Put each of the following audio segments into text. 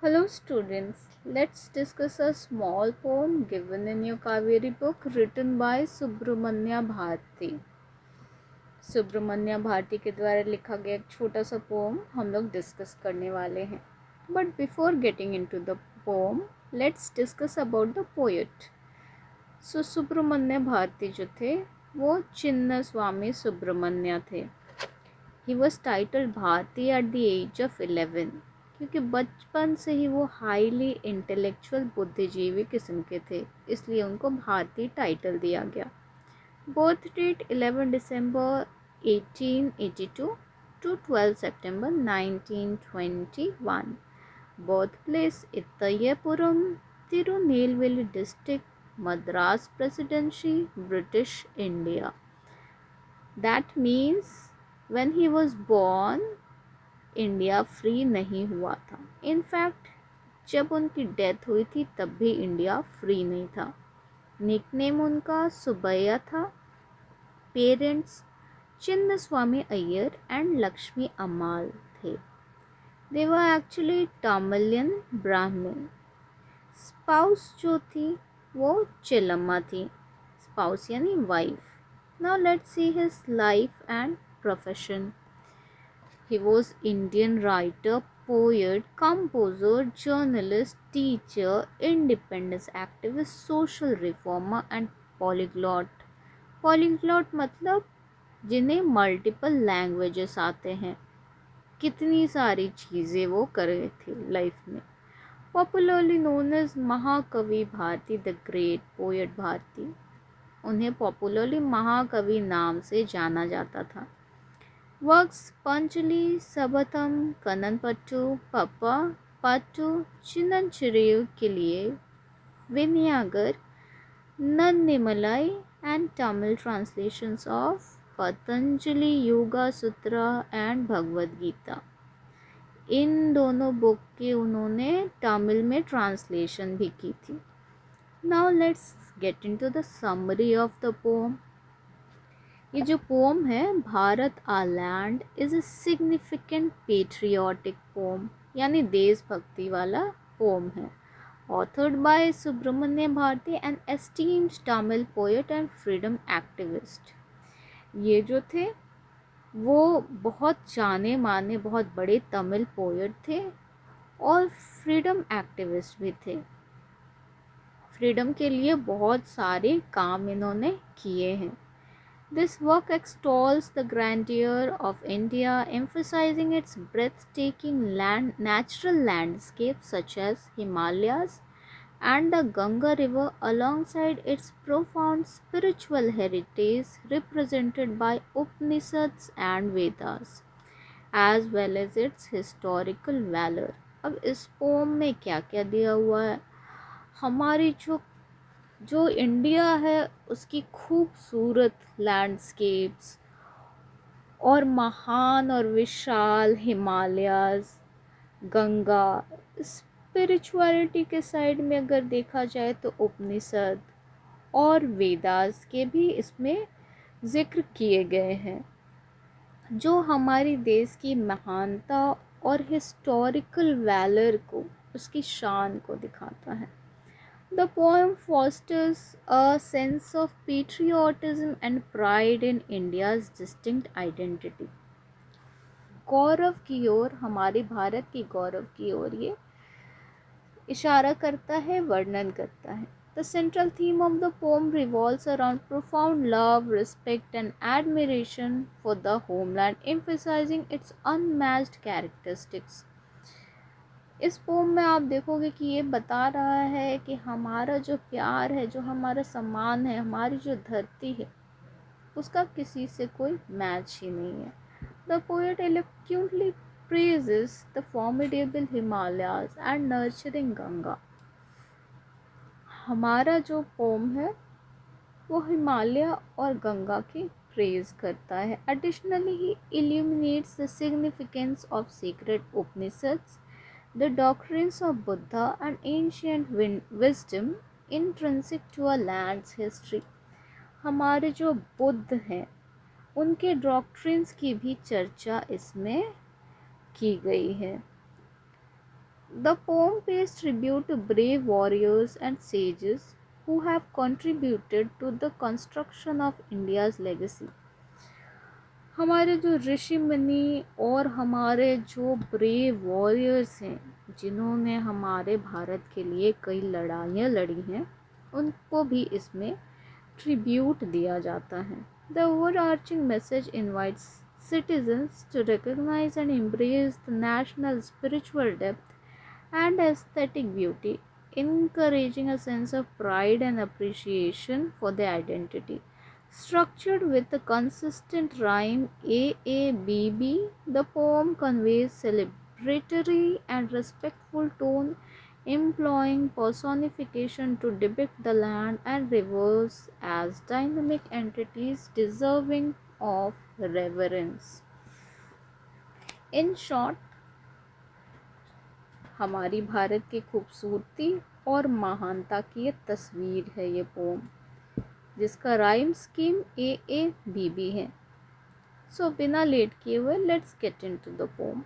Hello students, let's discuss a small poem given in your Kaveri book written by Subramanya Bharati. Subramanya Bharti के द्वारा लिखा गया एक छोटा सा पोम हम लोग डिस्कस करने वाले हैं. But before getting into the poem, let's discuss about the poet. So Subramanya Bharati जो थे वो चिन्न स्वामी सुब्रमण्य थे. He was titled Bharati at the age of 11 क्योंकि बचपन से ही वो हाईली इंटेलेक्चुअल बुद्धिजीवी किस्म के थे, इसलिए उनको भारती टाइटल दिया गया. बर्थ डेट 11 दिसंबर 1882 to 12 September 1921. Birthplace Ittayapuram, Tirunelveli district, Madras Presidency, British India. That means when he was born, India free नहीं हुआ था. इनफैक्ट जब उनकी डेथ हुई थी तब भी इंडिया फ्री नहीं था. निकनेम उनका सुबैया था. पेरेंट्स चिन्न स्वामी अय्यर एंड लक्ष्मी अम्माल थे. दे वर एक्चुअली तमिलियन ब्राह्मण. स्पाउस जो थी वो चिलम्मा थी. स्पाउस यानी wife. Now let's see his life and profession. He was Indian writer, poet, composer, journalist, teacher, independence activist, social reformer and polyglot. Polyglot मतलब जिन्हें मल्टीपल लैंग्वेजेस आते हैं. कितनी सारी चीज़ें वो कर रहे थे लाइफ में. पॉपुलरली नोन एज महाकवि Bharati, the great poet Bharati. उन्हें पॉपुलरली महाकवि नाम से जाना जाता था. वर्क्स पंचली, सबथम, कननपट्टू, पप्पा, पट्टू, चिन्नचिरियू के लिए, Vinayagar, Nannimalai and Tamil translations of Patanjali yoga sutra and Bhagavad Gita. इन दोनों बुक की उन्होंने तमिल में ट्रांसलेशन भी की थी. Now let's get into the summary of the poem. ये जो पोम है Bharat a land is a significant patriotic poem, यानी देशभक्ति वाला पोम है. Authored by Subramanya Bharati, an esteemed Tamil poet and freedom activist. ये जो थे वो बहुत जाने माने बहुत बड़े तमिल पोएट थे और फ्रीडम एक्टिविस्ट भी थे. फ्रीडम के लिए बहुत सारे काम इन्होंने किए हैं. This work extols the grandeur of India, emphasizing its breathtaking natural landscapes such as Himalayas and the Ganga River, alongside its profound spiritual heritage represented by Upanishads and Vedas, as well as its historical valor. अब इस pome में क्या क्या दिया हुआ है. हमारी जो इंडिया है उसकी खूबसूरत लैंडस्केप्स और महान और विशाल हिमालयाज़, गंगा. स्पिरिचुअलिटी के साइड में अगर देखा जाए तो उपनिषद और वेदास के भी इसमें ज़िक्र किए गए हैं, जो हमारी देश की महानता और हिस्टोरिकल वैलर को, उसकी शान को दिखाता है. The poem fosters a sense of patriotism and pride in India's distinct identity. गौरव की ओर, हमारे भारत की गौरव की ओर ये इशारा करता है, वर्णन करता है. The central theme of the poem revolves around profound love, respect and admiration for the homeland, emphasizing its unmatched characteristics. इस पोम में आप देखोगे कि ये बता रहा है कि हमारा जो प्यार है, जो हमारा सम्मान है, हमारी जो धरती है, उसका किसी से कोई मैच ही नहीं है. The poet eloquently praises the formidable Himalayas and nurturing Ganga. हमारा जो पोम है वो हिमालय और गंगा की प्रेज करता है. Additionally, he illuminates the significance of sacred Upanishads, the doctrines of Buddha and ancient wisdom intrinsic to a land's history. हमारे जो बुद्ध हैं उनके डॉक्ट्रिन्स की भी चर्चा इसमें की गई है. The poem pays tribute to brave warriors and sages who have contributed to the construction of India's legacy. हमारे जो ऋषि मुनि और हमारे जो ब्रेव वॉरियर्स हैं, जिन्होंने हमारे भारत के लिए कई लड़ाइयाँ लड़ी हैं, उनको भी इसमें ट्रिब्यूट दिया जाता है. The overarching message invites citizens to recognize and embrace the national spiritual depth and aesthetic beauty, encouraging a sense of pride and appreciation for their identity. Structured with a consistent rhyme AABB, the poem conveys celebratory and respectful tone, employing personification to depict the land and rivers as dynamic entities deserving of reverence. In short, हमारी भारत की खूबसूरती और महानता की ये तस्वीर है ये पोम, जिसका राइम स्कीम AABB है. सो बिना लेट किए हुए let's get into the poem.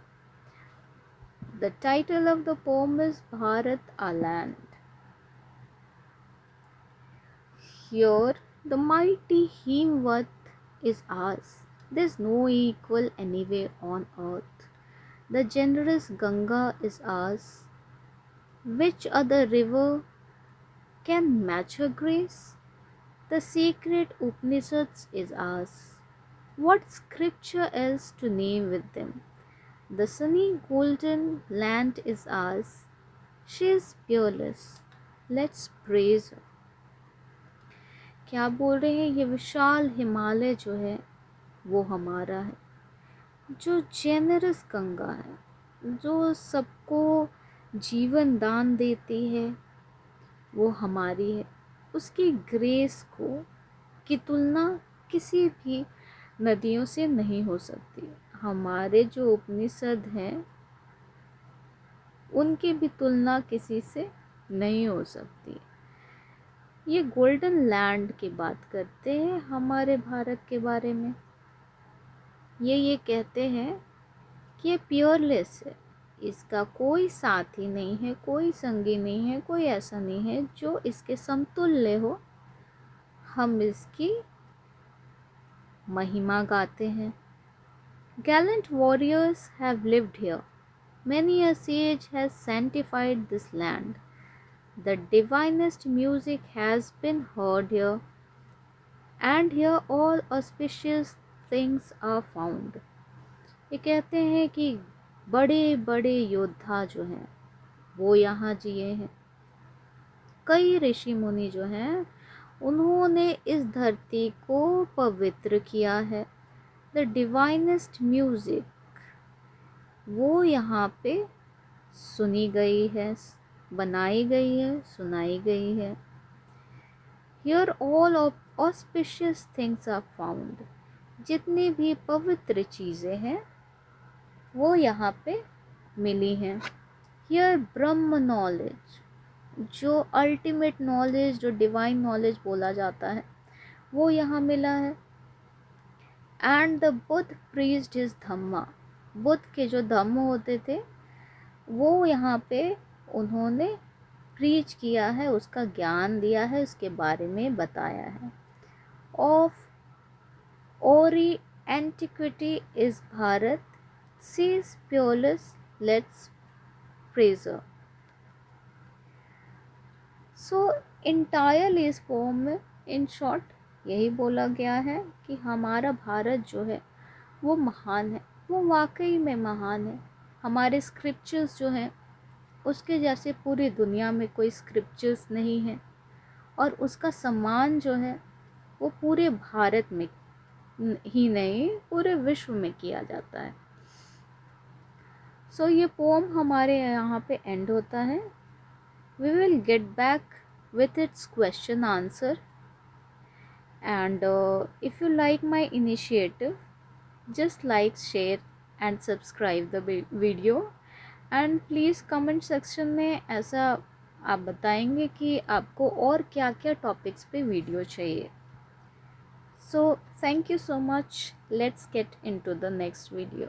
The title of the poem is Bharat a land. Here the mighty Himavat is ours. There is no equal anywhere on earth. The generous Ganga is ours. Which other river can match her grace? The sacred Upanishads is ours. What scripture else to name with them? The sunny golden land is ours. She is peerless. Let's praise her. क्या बोल रहे हैं? ये विशाल हिमालय जो है वो हमारा है. जो जेनरस गंगा है, जो सबको जीवन दान देती है, वो हमारी है. उसकी ग्रेस की तुलना किसी भी नदियों से नहीं हो सकती. हमारे जो उपनिषद हैं उनकी भी तुलना किसी से नहीं हो सकती. ये गोल्डन लैंड की बात करते हैं हमारे भारत के बारे में. ये कहते हैं कि ये प्योरलेस है, इसका कोई साथी नहीं है, कोई संगी नहीं है, कोई ऐसा नहीं है जो इसके समतुल्य हो. हम इसकी महिमा गाते हैं. Gallant warriors have lived here. Many a sage has sanctified this land. The divinest music has been heard here, and here all auspicious things are found. ये कहते हैं कि बड़े बड़े योद्धा जो हैं वो यहाँ जिए हैं. कई ऋषि मुनि जो हैं उन्होंने इस धरती को पवित्र किया है. द डिवाइनेस्ट म्यूजिक वो यहाँ पे सुनी गई है, बनाई गई है, सुनाई गई है. Here all auspicious things are found. जितनी भी पवित्र चीज़ें हैं वो यहाँ पे मिली हैं. हियर ब्रह्म नॉलेज, जो अल्टीमेट नॉलेज, जो डिवाइन नॉलेज बोला जाता है, वो यहाँ मिला है. And the Buddha preached his dhamma. Buddha के जो धम्म होते थे वो यहाँ पे उन्होंने प्रीच किया है, उसका ज्ञान दिया है, उसके बारे में बताया है. ऑफ ओरी antiquity is Bharat, sees peerless, let's praise her. So entirely इस पोम में इन शॉर्ट यही बोला गया है कि हमारा भारत जो है वो महान है, वो वाकई में महान है. हमारे स्क्रिप्चर्स जो हैं उसके जैसे पूरी दुनिया में कोई स्क्रिप्चर्स नहीं है, और उसका सम्मान जो है वो पूरे भारत में ही नहीं पूरे विश्व में किया जाता है. सो ये पोम हमारे यहाँ पे एंड होता है. We will get back with its question answer. And if you like my initiative, just like, share and subscribe the video. And please comment section में ऐसा आप बताएंगे कि आपको और क्या क्या टॉपिक्स पे वीडियो चाहिए. So thank you so much. Let's get into the next video.